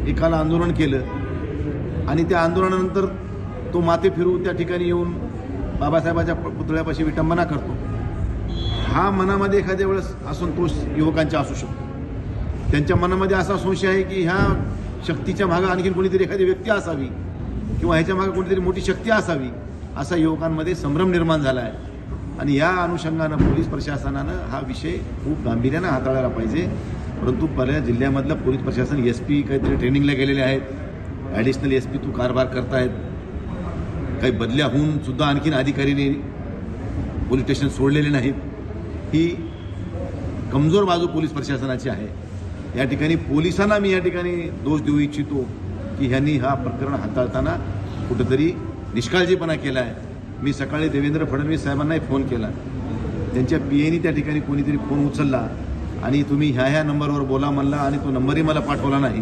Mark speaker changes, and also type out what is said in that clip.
Speaker 1: एकाला आंदोलन केलं आणि त्या आंदोलनानंतर तो माथे फिरून त्या ठिकाणी येऊन बाबासाहेबांच्या पुतळ्यापाशी विटंबना करतो, हा मनामध्ये एखाद्या वेळेस असंतोष युवकांचा असू शकतो. त्यांच्या मनामध्ये असा संशय आहे की ह्या शक्तीच्या मागं आणखीन कोणीतरी एखादी व्यक्ती असावी किंवा ह्याच्या मागं कोणीतरी मोठी शक्ती असावी, असा युवकांमध्ये संभ्रम निर्माण झाला आहे. आणि या अनुषंगानं पोलीस प्रशासनानं हा विषय खूप गांभीर्यानं हाताळायला पाहिजे. परंतु बऱ्याच जिल्ह्यामधलं पोलीस प्रशासन SP काहीतरी ट्रेनिंगला गेलेले आहेत, ॲडिशनल SP तू कारभार करतायत, काही बदल्या होऊन सुद्धा आणखीन अधिकारीने पोलीस स्टेशन सोडलेले नाहीत. ही कमजोर बाजू पोलीस प्रशासनाची आहे. या ठिकाणी पोलिसांना मी या ठिकाणी दोष देऊ इच्छितो की ह्यांनी हा प्रकरण हाताळताना कुठंतरी निष्काळजीपणा केला आहे. मी सकाळी देवेंद्र फडणवीस साहेबांनाही फोन केला, त्यांच्या PAनी त्या ठिकाणी कोणीतरी फोन उचलला आणि तुम्ही ह्या नंबरवर बोला म्हणला आणि तो नंबरही मला पाठवला नाही.